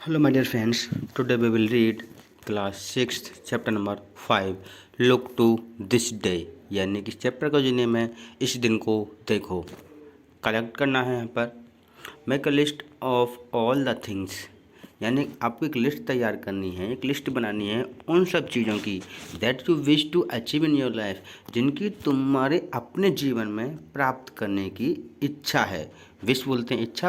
Hello, my dear friends. Today we will read class 6th chapter number 5 look to this day यानी कि chapter का जो name है इस दिन को देखो। कलेक्ट करना है यहाँ पर make a list of all the things यानी आपको एक लिस्ट तैयार करनी है, एक लिस्ट बनानी है उन सब चीज़ों की that you wish to achieve in your life जिनकी तुम्हारे अपने जीवन में प्राप्त करने की इच्छा है। विश बोलते हैं इच्छा,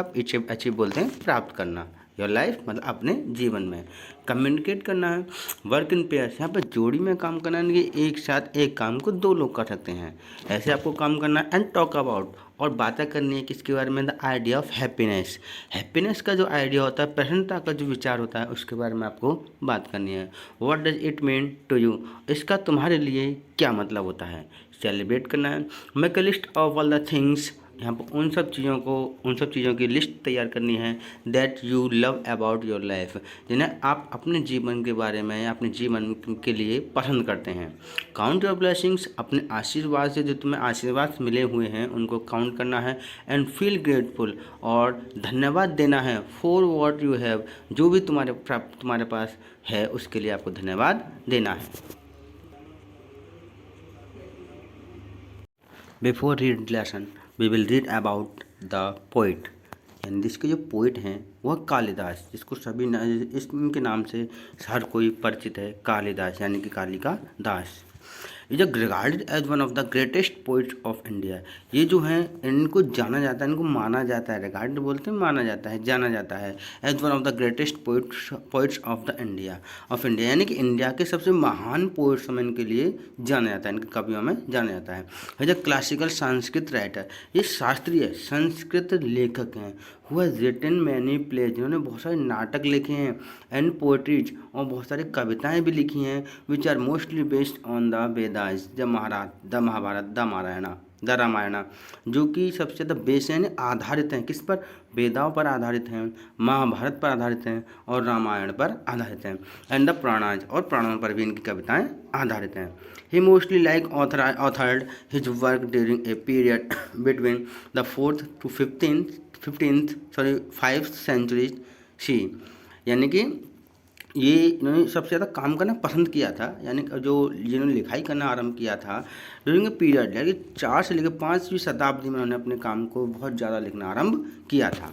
अचीव बोलते हैं प्राप्त करना। योर लाइफ मतलब अपने जीवन में कम्युनिकेट करना है। वर्क इन पेयर्स यहाँ पर जोड़ी में काम करना है कि एक साथ एक काम को दो लोग कर सकते हैं, ऐसे आपको काम करना है। एंड टॉक अबाउट और बातें करनी है किसके बारे में, the idea of happiness. Happiness का जो आइडिया होता है, प्रसन्नता का जो विचार होता है उसके बारे में आपको बात करनी है। What does it mean to you, इसका तुम्हारे लिए क्या मतलब होता है। सेलिब्रेट करना है। Make a list of all the things यहाँ पर उन सब चीज़ों की लिस्ट तैयार करनी है that you love about your life जिन्हें आप अपने जीवन के बारे में या अपने जीवन के लिए पसंद करते हैं। काउंट योर ब्लेसिंग्स, अपने आशीर्वाद से जो तुम्हें आशीर्वाद मिले हुए हैं उनको काउंट करना है। एंड फील ग्रेटफुल और धन्यवाद देना है फॉर वॉट यू हैव, जो भी तुम्हारे पास है उसके लिए आपको धन्यवाद देना है। Before read lesson we will read about the poet यानी जिसके जो पोइट हैं वह कालिदास, जिसको इसके नाम से हर कोई परिचित है, कालिदास यानी कि Kalika Das. Is regarded as one of the greatest poets of India. ये जो हैं इनको जाना जाता है, इनको माना जाता है, रिगार्डेड बोलते हैं, माना जाता है, जाना जाता है as one of the greatest poets of the India यानी कि इंडिया के सबसे महान पोइट्स में इनके लिए जाना जाता है, इनके कवियों में जाना जाता है। As a classical Sanskrit writer, ये शास्त्रीय संस्कृत लेखक हैं। Who has written many plays, जिन्होंने बहुत सारे नाटक लिखे हैं, एंड पोएट्रीज और बहुत सारी कविताएं भी लिखी हैं, which are mostly based on the Vedas, the Mahabharata, the Ramayana, जो कि सबसे ज़्यादा बेस यानी आधारित हैं किस पर, वेदाओं पर आधारित हैं, महाभारत पर आधारित हैं और रामायण पर आधारित हैं। एंड द पुराणाज, और पुराणों पर भी इनकी कविताएं आधारित हैं। He mostly like authored his work during a period between the 4th to 5th century C, यानी कि ये इन्होंने सबसे ज़्यादा काम करना पसंद किया था, यानी जो जिन्होंने लिखाई करना आरंभ किया था ड्यूरिंग ए पीरियड, यानी 4 से लेकर 5वीं शताब्दी में उन्होंने अपने काम को बहुत ज़्यादा लिखना आरंभ किया था।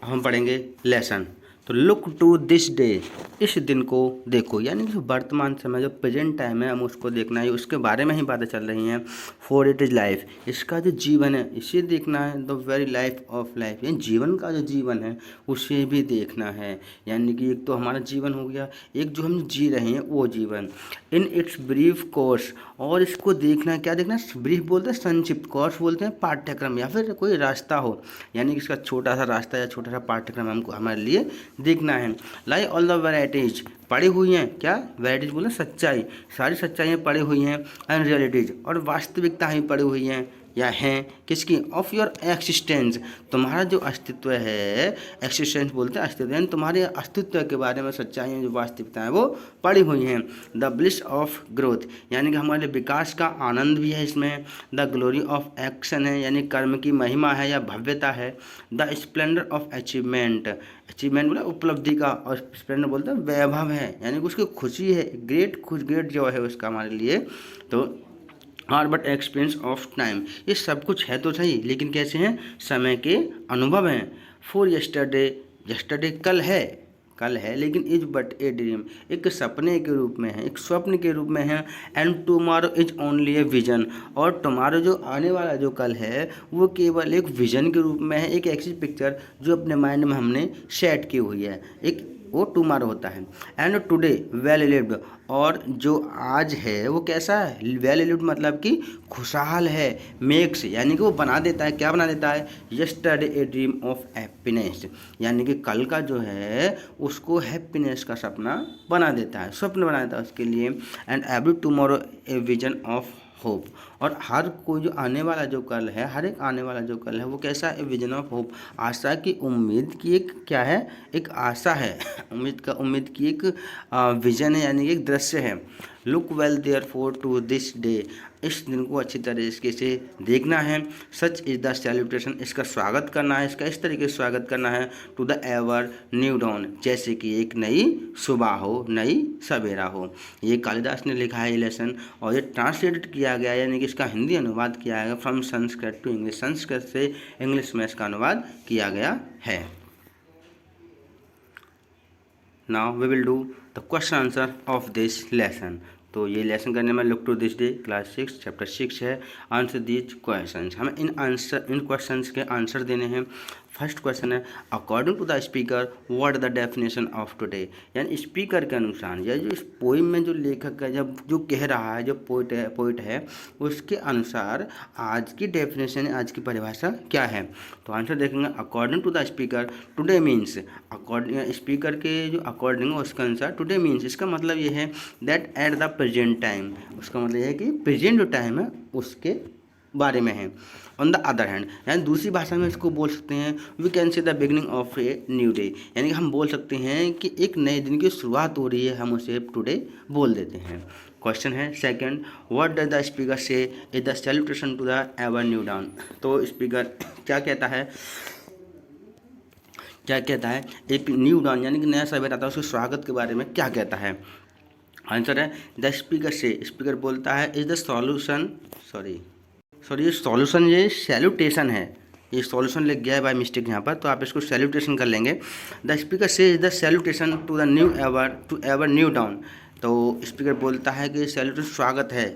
हम पढ़ेंगे लेसन। तो लुक टू दिस डे, इस दिन को देखो, यानी कि वर्तमान समय जो प्रेजेंट टाइम है हम उसको देखना है, उसके बारे में ही बातें चल रही हैं। फॉर इट इज़ लाइफ, इसका जो जीवन है इसे देखना है। The very life of life, यानी जीवन का जो जीवन है उसे भी देखना है। यानी कि एक तो हमारा जीवन हो गया, एक जो हम जी रहे हैं वो जीवन। इन इट्स ब्रीफ कोर्स, और इसको देखना है, क्या देखना है, ब्रीफ बोलते हैं संक्षिप्त, कोर्स बोलते हैं पाठ्यक्रम या फिर कोई रास्ता हो, यानी कि इसका छोटा सा रास्ता या छोटा सा पाठ्यक्रम हमको हमारे लिए देखना है। लाई ऑल द वैराइटीज, पड़ी हुई हैं, क्या वैराइटीज बोले सच्चाई, सारी सच्चाइयाँ पड़ी हुई हैं। एंड रियलिटीज, और वास्तविकता ही पड़ी हुई हैं या हैं किसकी, ऑफ योर एक्सिस्टेंस, तुम्हारा जो अस्तित्व है, एक्सिस्टेंस बोलते हैं अस्तित्व, यानी तुम्हारे अस्तित्व के बारे में सच्चाइयाँ जो वास्तविकता है वो पड़ी हुई हैं। द ब्लिस ऑफ ग्रोथ, यानी कि हमारे विकास का आनंद भी है इसमें। द ग्लोरी ऑफ एक्शन है, यानी कर्म की महिमा है या भव्यता है। The splendour of achievement, achievement बोला उपलब्धि का, और स्प्लेंडर बोलते हैं वैभव है, यानी कि उसकी खुशी है, ग्रेट जो है उसका हमारे लिए। तो are but experience of time, ये सब कुछ है तो सही, लेकिन कैसे हैं, समय के अनुभव हैं। फॉर यस्टरडे कल है, लेकिन इज बट ए ड्रीम, एक सपने के रूप में है, एक स्वप्न के रूप में है। And tomorrow is only a vision, और टुमारो जो आने वाला जो कल है वो केवल एक विजन के रूप में है, एक ऐसी पिक्चर जो अपने माइंड में हमने सेट की हुई है, एक वो टुमारो होता है। एंड टुडे वेल लिव्ड, और जो आज है वो कैसा है, वेल लिव्ड मतलब कि खुशहाल है। मेक्स, यानी कि वो बना देता है, क्या बना देता है, yesterday A dream of happiness, यानी कि कल का जो है उसको हैप्पीनेस का सपना बना देता है, स्वप्न बना देता है उसके लिए। And every tomorrow a vision of hope, और हर कोई जो आने वाला जो कल है, हर एक आने वाला जो कल है वो कैसा है, विजन ऑफ होप, आशा की उम्मीद की एक क्या है, एक आशा है, उम्मीद की एक विजन है, यानी एक दृश्य है। Look well there for to this day, इस दिन को अच्छी तरीके से देखना है। सच इज द सैल्यूटेशन, इसका स्वागत करना है, इसका इस तरीके से स्वागत करना है। To the ever new dawn, जैसे कि एक नई सुबह हो, नई सवेरा हो। ये कालिदास ने लिखा है ये लेसन, और ये ट्रांसलेटेड किया गया यानी कि इसका हिंदी अनुवाद किया गया from Sanskrit to English, Sanskrit से इंग्लिश में इसका अनुवाद किया गया है। Now we will do the question answer of this lesson. तो ये लेसन करने में look to this day class 6 chapter 6 है। आंसर दीज क्वेश्चंस, हमें इन क्वेश्चंस के आंसर देने हैं। फर्स्ट क्वेश्चन है according to the speaker what the definition of today, यानी स्पीकर के अनुसार या जो इस पोइम में जो लेखक है जब जो कह रहा है, जो पोइट है उसके अनुसार आज की डेफिनेशन, आज की परिभाषा क्या है। तो आंसर देखेंगे according to the speaker today means, according speaker के जो अकॉर्डिंग है उसके अनुसार टुडे मीन्स, इसका मतलब ये है that at the present time, उसका मतलब ये है कि प्रेजेंट जो टाइम है उसके बारे में है। ऑन द अदर हैंड, यानी दूसरी भाषा में इसको बोल सकते हैं we can say the beginning of a new day, यानी कि हम बोल सकते हैं कि एक नए दिन की शुरुआत हो रही है, हम उसे टुडे बोल देते हैं। क्वेश्चन है second what does the speaker say is the salutation to the ever new dawn, तो स्पीकर क्या कहता है, एक न्यू डॉन यानी कि नया सवेरा आता है उसके स्वागत के बारे में क्या कहता है। आंसर है द स्पीकर से, स्पीकर बोलता है इज द सॉल्यूशन, ये सॉल्यूशन, ये सैल्यूटेशन है, ये सॉल्यूशन लिख गया है बाय मिस्टेक यहाँ पर, तो आप इसको सैल्यूटेशन कर लेंगे। The speaker say is the salutation to the ever new dawn, तो स्पीकर बोलता है कि सैल्यूटेशन स्वागत है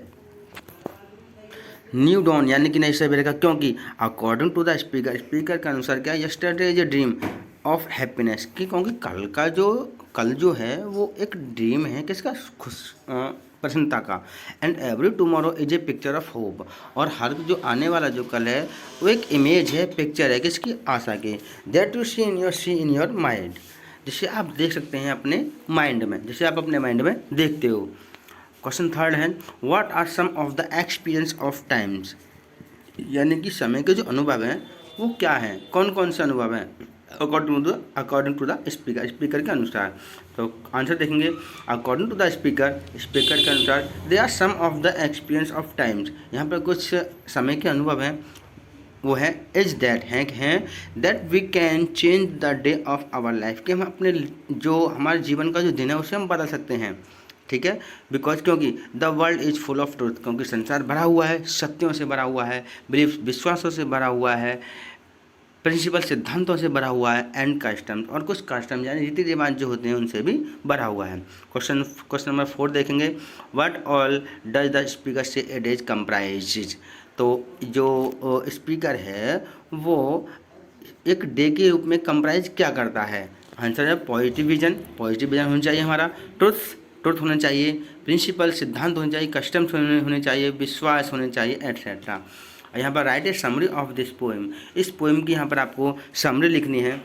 न्यू डॉन यानी कि नई सवेरे का, क्योंकि according to the speaker, speaker के अनुसार क्या, yesterday is a dream of happiness, क्योंकि कल जो है वो एक ड्रीम है किसका, प्रसन्नता का। And every tomorrow is a picture of hope, और हर जो आने वाला जो कल है वो एक इमेज है, पिक्चर है किसकी, आशा की। That you see in your mind, जिसे आप देख सकते हैं अपने माइंड में, जिसे आप अपने माइंड में देखते हो। क्वेश्चन थर्ड है what are some of the experience of times, यानी कि समय के जो अनुभव हैं वो क्या हैं, कौन कौन से अनुभव हैं according to the speaker, speaker के अनुसार। तो आंसर देखेंगे according to the speaker, speaker के अनुसार they are some of the experience of times, यहाँ पर कुछ समय के अनुभव हैं, वो है इज दैट हैं that we can change the day of our life, कि हम अपने जो हमारे जीवन का जो दिन है उसे हम बदल सकते हैं, ठीक है। बिकॉज क्योंकि the world is full of truth, क्योंकि संसार भरा हुआ है सत्यों से भरा हुआ है, बिलीफ विश्वासों से भरा हुआ है, प्रिंसिपल सिद्धांतों से भरा हुआ है, एंड कस्टम्स, और कुछ कस्टम यानी रीति रिवाज जो होते हैं उनसे भी भरा हुआ है। क्वेश्चन नंबर 4 देखेंगे what all does the speaker से ए डे कंप्राइज, तो जो स्पीकर है वो एक डे के रूप में कंप्राइज क्या करता है। आंसर है पॉजिटिव विजन होना चाहिए हमारा, ट्रुथ होना चाहिए, प्रिंसिपल सिद्धांत होने चाहिए, कस्टम्स होने चाहिए, विश्वास होने चाहिए, एट्सेट्रा। यहाँ पर right A summary of this poem, इस पोएम की यहाँ पर आपको समरी लिखनी है।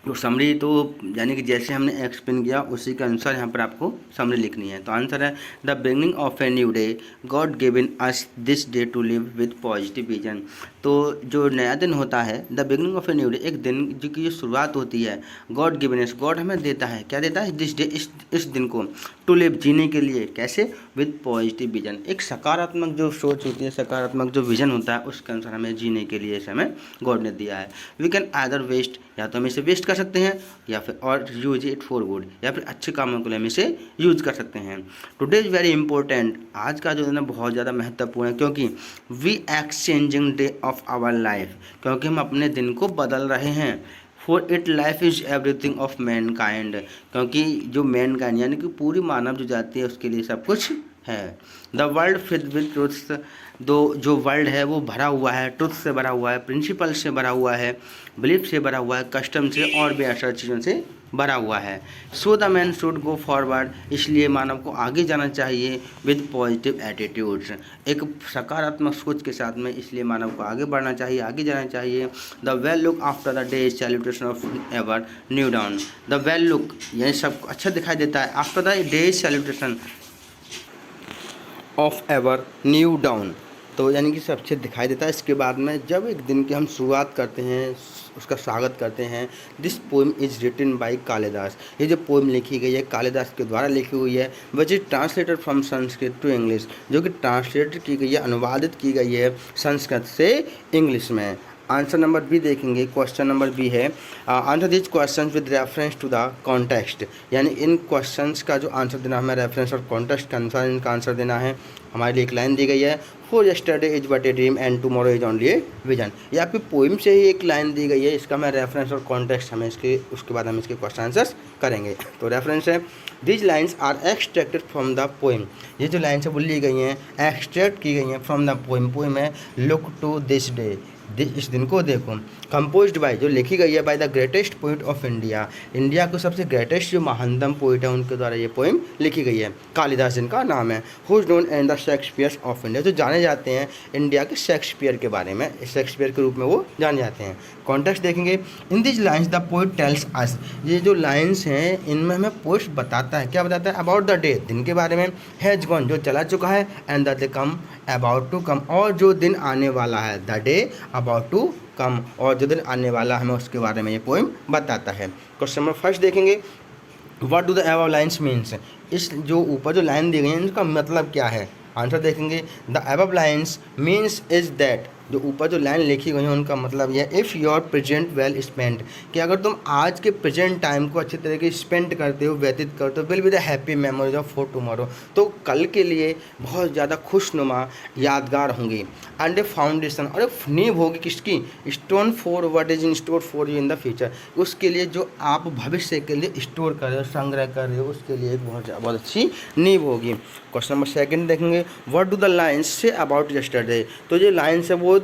तो समरी तो यानी कि जैसे हमने एक्सप्लेन किया उसी के अनुसार यहाँ पर आपको समरी लिखनी है। तो आंसर है the beginning of a new day God given us this day to live with positive vision, तो जो नया दिन होता है the beginning of a new day, एक दिन जो की शुरुआत होती है, गॉड गिवन अस, गॉड हमें देता है, क्या देता है, दिस डे, इस दिन को, टू लिव, जीने के लिए, कैसे, विद पॉजिटिव विजन, एक सकारात्मक जो सोच होती है, सकारात्मक जो विजन होता है उसके अनुसार हमें जीने के लिए इसे हमें गॉड ने दिया है। वी कैन आइदर वेस्ट, या तो हम इसे वेस्ट कर सकते हैं या फिर और यूज इट फॉर गुड, या फिर अच्छे कामों के लिए हम इसे यूज कर सकते हैं। टुडे इज़ वेरी इंपॉर्टेंट, आज का जो दिन है बहुत ज़्यादा महत्वपूर्ण है, क्योंकि we exchanging day of our life, क्योंकि हम अपने दिन को बदल रहे हैं। For it life is everything of mankind, क्योंकि जो मैन काइंड यानी कि पूरी मानव जो जाति है उसके लिए सब कुछ है। The world filled with truths, जो वर्ल्ड है वो भरा हुआ है, ट्रुथ से भरा हुआ है, प्रिंसिपल से भरा हुआ है, बिलीफ से भरा हुआ है, कस्टम से और भी ऐसा चीज़ों से भरा हुआ है। So the man should go forward, इसलिए मानव को आगे जाना चाहिए विद पॉजिटिव एटीट्यूड्स, एक सकारात्मक सोच के साथ में, इसलिए मानव को आगे बढ़ना चाहिए, आगे जाना चाहिए। The well look after the day salutation of ever new down, the well look ये सब अच्छा दिखाई देता है, after the day salutation of ever new dawn, तो यानी कि सब अच्छे दिखाई देता है। इसके बाद में जब एक दिन की हम शुरुआत करते हैं, उसका स्वागत करते हैं। This poem is written by Kalidas. ये जो पोएम लिखी गई है कालिदास के द्वारा लिखी हुई है, which is translated from Sanskrit to English, जो कि ट्रांसलेट की गई है, अनुवादित की गई है संस्कृत से इंग्लिश में। आंसर नंबर बी देखेंगे, क्वेश्चन नंबर बी है answer this question with reference to the context, यानी इन क्वेश्चंस का जो आंसर देना हमें रेफरेंस और कॉन्टेक्स्ट के अनुसार इनका आंसर देना है। हमारे लिए एक लाइन दी गई है, for yesterday is but a dream and tomorrow is only a vision. ये आपकी पोइम से ही एक लाइन दी गई है, इसका हमें रेफरेंस और कॉन्टेक्स्ट हमें इसके उसके बाद हम इसके क्वेश्चन आंसर्स करेंगे। तो रेफरेंस है, these lines are extracted from the poem. ये जो लाइन्स है वो ली गई हैं, एक्सट्रैक्ट की गई हैं फ्रॉम द पोइम। पोइम है लुक टू दिस डे, इस दिन को देखो। कंपोज्ड बाय, जो लिखी गई है bye the greatest poet of India, India को सबसे ग्रेटेस्ट जो महानतम पोइट है उनके द्वारा ये पोइम लिखी गई है। कालिदास जिनका नाम है, who is known and the Shakespeare of India, जो जाने जाते हैं इंडिया के शेक्सपियर के बारे में, शेक्सपियर के रूप में वो जाने जाते हैं। कॉन्टेक्स्ट देखेंगे, in this lines the poet tells us, ये जो लाइन्स हैं इनमें हमें पोइट बताता है, क्या बताता है, अबाउट द डे, दिन के बारे में, हैज गॉन, जो चला चुका है, and the day come, about to come, और जो दिन आने वाला है, the day about to come, और जो दिन आने वाला हमें उसके बारे में ये पोइम बताता है। क्वेश्चन नंबर फर्स्ट देखेंगे, what do the above lines means, इस जो ऊपर जो लाइन दी गई है इनका मतलब क्या है। आंसर देखेंगे, the above lines means is that, जो ऊपर जो लाइन लिखी गई है उनका मतलब यह if your present well spend, कि अगर तुम आज के प्रेजेंट टाइम को अच्छी तरीके से स्पेंड करते हो, व्यतीत करते हो, will be the happy memories of for tomorrow, तो कल के लिए बहुत ज़्यादा खुशनुमा यादगार होंगी। एंड ए फाउंडेशन, और एक नींव होगी किसकी, stone for what is in store for you in the future, उसके लिए जो आप भविष्य के लिए स्टोर कर रहे हो, संग्रह कर रहे हो, उसके लिए एक बहुत अच्छी नींव होगी। क्वेश्चन नंबर सेकंड देखेंगे, what do the lines say about yesterday, तो जो लाइन्स है वो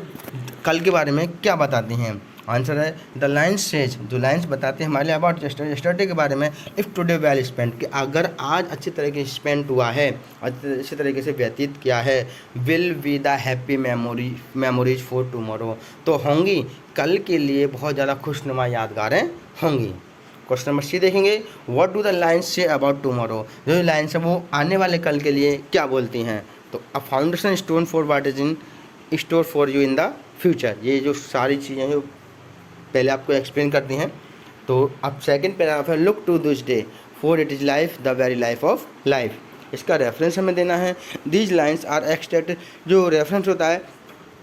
कल के बारे में क्या बताती हैं। आंसर है, द लाइन्स सेज, जो लाइन्स बताते हैं हमारे लिए अबाउट यस्टरडे के बारे में, इफ़ टुडे वेल स्पेंड, कि अगर आज अच्छी तरीके से स्पेंड हुआ है, अच्छी तरीके से व्यतीत किया है, will be the happy memories for tomorrow, तो होंगी कल के लिए बहुत ज़्यादा खुशनुमा यादगारें होंगी। क्वेश्चन नंबर सी देखेंगे, what do the lines say about tomorrow, जो लाइन्स है वो आने वाले कल के लिए क्या बोलती हैं। तो अ foundation stone for what is in store for you in the future, ये जो सारी चीज़ें जो पहले आपको एक्सप्लेन करती हैं। तो अब सेकंड पैराग्राफ है, look to this day for it is life the very life of life, इसका रेफरेंस हमें देना है। दीज लाइन्स आर एक्सट्रैक्टेड, जो रेफरेंस होता है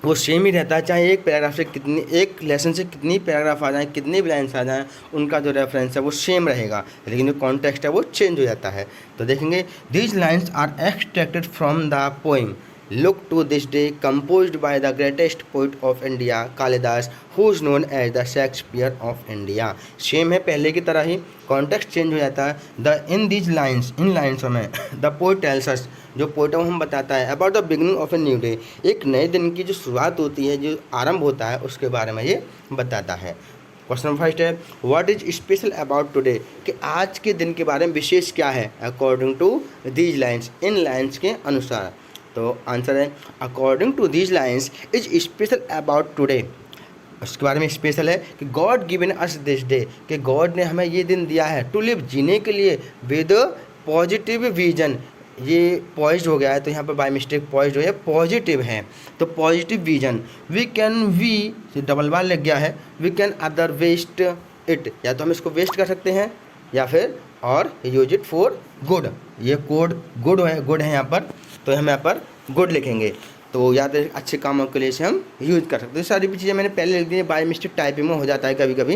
वो सेम ही रहता है, चाहे एक पैराग्राफ से कितनी, एक लेसन से कितनी पैराग्राफ आ जाए, कितनी भी लाइन्स आ जाएँ, उनका जो रेफरेंस है वो सेम रहेगा, लेकिन जो कॉन्टेक्स्ट है वो चेंज हो जाता है। तो देखेंगे, these lines are extracted from the poem look to this day composed by the greatest poet of India Kalidas, who is known as the Shakespeare of India. Same है पहले की तरह ही, कॉन्टेक्स्ट चेंज हो जाता है। द इन दीज लाइन्स, इन lines में the poet tells us, जो पोइट हम बताता है, about the beginning of a new day, एक नए दिन की जो शुरुआत होती है, जो आरंभ होता है, उसके बारे में ये बताता है। क्वेश्चन फर्स्ट है, what is special about today, कि आज के दिन के बारे में विशेष क्या है, अकॉर्डिंग टू दीज लाइन्स, इन लाइन्स के अनुसार। तो आंसर है, according to these lines is special about today, उसके बारे में स्पेशल है कि God given us this day, कि गॉड ने हमें ये दिन दिया है, टू लिव, जीने के लिए, विद पॉजिटिव विजन, ये पॉइज्ड हो गया है तो यहाँ पर बाय मिस्टेक पॉइज्ड हो गया, पॉजिटिव है तो positive vision, we can, we double बार लग गया है, we can either waste it, या तो हम इसको वेस्ट कर सकते हैं या फिर और यूज इट फॉर गुड, ये कोड गुड है यहाँ पर, तो हम यहाँ पर गुड लिखेंगे, तो याद है अच्छे कामों के लिए से हम यूज़ कर सकते हैं। सारी भी चीज़ें मैंने पहले लिख दी है, बाय मिस्टेक टाइपिंग में हो जाता है कभी कभी।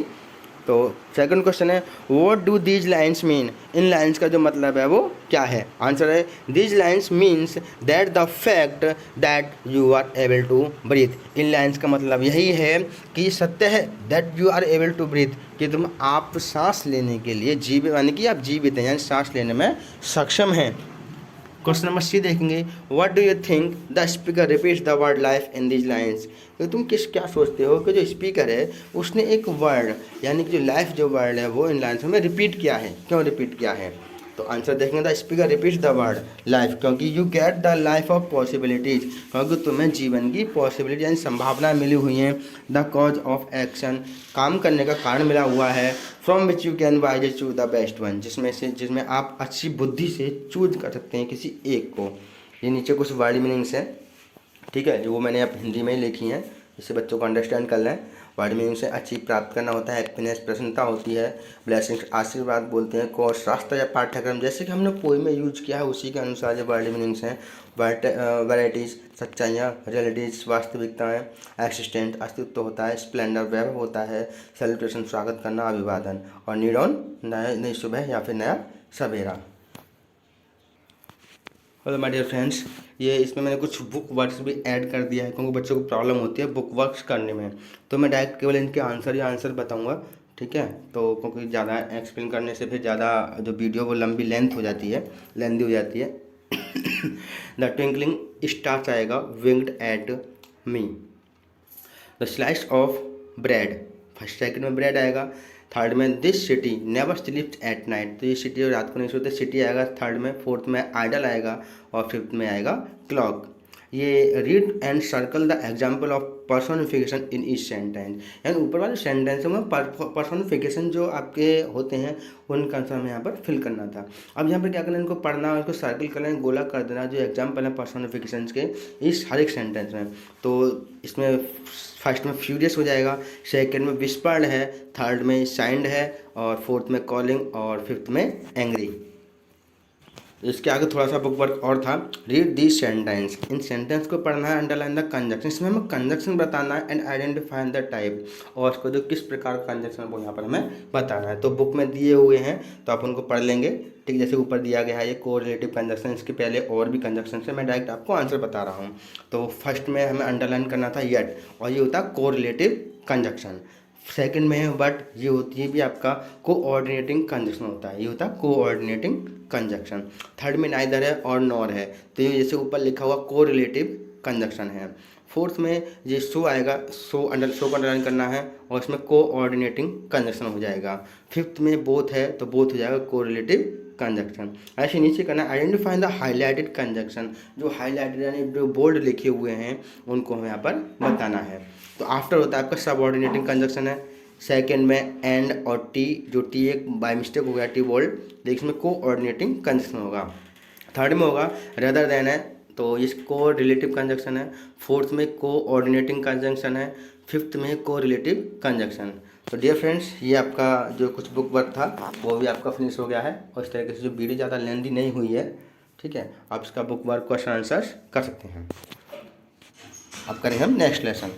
तो सेकंड क्वेश्चन है, what do these lines mean, इन लाइन्स का जो मतलब है वो क्या है। आंसर है, these lines means that the fact that you are able to breathe, इन लाइन्स का मतलब यही है कि सत्य है, that you are able to breathe, कि तुम आप सांस लेने के लिए जीवित, यानी कि आप जीवित हैं, यानी सांस लेने में सक्षम हैं। क्वेश्चन नंबर सी देखेंगे, what do you think the speaker repeats the word life in these lines, तो तुम क्या सोचते हो कि जो स्पीकर है उसने एक वर्ड, यानी कि जो लाइफ जो वर्ड है वो इन लाइन्स में रिपीट किया है, क्यों रिपीट किया है। तो आंसर देखेंगे, the speaker repeats the word life, क्योंकि you get the life of possibilities, क्योंकि तुम्हें जीवन की पॉसिबिलिटी यानी संभावना मिली हुई है, द कॉज ऑफ एक्शन, काम करने का कारण मिला हुआ है, from which you can wise choose the best one, जिसमें आप अच्छी बुद्धि से चूज कर सकते हैं किसी एक को। ये नीचे कुछ वर्ड मीनिंग्स है, ठीक है, जो वो मैंने अब हिंदी में ही लिखी हैं, जिससे बच्चों को अंडरस्टैंड कर लें। वर्ड मीनिंग से अचीव प्राप्त करना होता है, हैप्पीनेस प्रसन्नता होती है, ब्लेसिंग्स आशीर्वाद बोलते हैं, कोर्स रास्ता या पाठ्यक्रम, जैसे कि हमने पोइम में यूज किया है उसी के अनुसार ये वर्ड मीनिंग्स हैं। वैराइटीज़ सच्चाइयाँ, रियलिटीज़ वास्तविकताएँ, एक्सिस्टेंट अस्तित्व होता है, स्प्लेंडर वैभव होता है, सेलिब्रेशन स्वागत करना, अभिवादन, और नीडॉन नई सुबह या फिर नया सवेरा। हेलो माय डियर फ्रेंड्स, ये इसमें मैंने कुछ बुक वर्क्स भी ऐड कर दिया है, क्योंकि बच्चों को प्रॉब्लम होती है बुक वर्क्स करने में, तो मैं डायरेक्ट केवल इनके आंसर बताऊंगा। ठीक है, तो क्योंकि ज़्यादा एक्सप्लेन करने से फिर ज़्यादा जो वीडियो वो लंबी लेंथी हो जाती है। द ट्विंकलिंग स्टार्स आएगा, winged at me. The slice of bread, first second में ब्रेड आएगा। थर्ड में this city never स्लीप्स at night, तो ये सिटी रात को नहीं सोते, सिटी आएगा थर्ड में। फोर्थ में आइडल आएगा, और फिफ्थ में आएगा क्लॉक। ये read and circle the example of personification in each sentence, यानी ऊपर वाले सेंटेंस में पर्सोनिफिकेशन जो आपके होते हैं उनका आंसर हमें यहाँ पर फिल करना था। अब यहाँ पर क्या करना है, इनको पढ़ना और इसको सर्कल करना, गोला कर देना, जो एग्जाम्पल है पर्सोनिफिकेशन के इस हर एक सेंटेंस में। तो इसमें फर्स्ट में फ्यूरियस हो जाएगा, सेकंड में विस्पर्ड है, थर्ड में साइंड है, और फोर्थ में कॉलिंग, और फिफ्थ में एंग्री। इसके आगे थोड़ा सा बुक वर्क और था, read this sentence, in sentence को पढ़ना है, अंडरलाइन द कंजक्शन, इसमें हमें कंजक्शन बताना है, एंड आइडेंटिफाई द टाइप, और उसको जो किस प्रकार का कंजक्शन वो यहाँ पर हमें बताना है। तो बुक में दिए हुए हैं तो आप उनको पढ़ लेंगे। ठीक, जैसे ऊपर दिया गया है ये कोरिलेटिव कंजक्शन, इसके पहले और भी कंजक्शन है, मैं डायरेक्ट आपको आंसर बता रहा हूँ। तो फर्स्ट में हमें अंडरलाइन करना था येट, और ये होता है कोरिलेटिव कंजक्शन। सेकंड में है बट, ये भी आपका कोऑर्डिनेटिंग कंजक्शन होता है, ये होता है कोऑर्डिनेटिंग कंजक्शन। थर्ड में नाइदर है और नॉर है, तो ये जैसे ऊपर लिखा हुआ कोरिलेटिव कंजक्शन है। फोर्थ में ये सो आएगा, सो को अंडरलाइन करना है, और इसमें कोऑर्डिनेटिंग कंजक्शन हो जाएगा। फिफ्थ में बोथ है, तो बोथ हो जाएगा कोरिलेटिव कंजक्शन। ऐसे नीचे करना आइडेंटिफाई द हाईलाइटेड कंजक्शन, जो हाईलाइटेड यानी जो बोल्ड लिखे हुए हैं उनको हमें यहाँ पर बताना है। तो आफ्टर होता है आपका सबऑर्डिनेटिंग कंजक्शन है। सेकंड में एंड और टी, जो टी एक बाय मिस्टेक हो गया टी बोल्ड, लेकिन इसमें कोऑर्डिनेटिंग कंजक्शन होगा। थर्ड में होगा रेदर देन है, तो इसको रिलेटिव कंजक्शन है। फोर्थ में कोऑर्डिनेटिंग कंजक्शन है। फिफ्थ में कोरिलेटिव कंजक्शन। तो डियर फ्रेंड्स, ये आपका जो कुछ बुक वर्क था वो भी आपका फिनिश हो गया है, और इस तरीके से जो वीडियो ज़्यादा लेंथी नहीं हुई है। ठीक है, आप इसका बुक वर्क क्वेश्चन आंसर्स कर सकते हैं। अब करेंगे हम नेक्स्ट लेसन।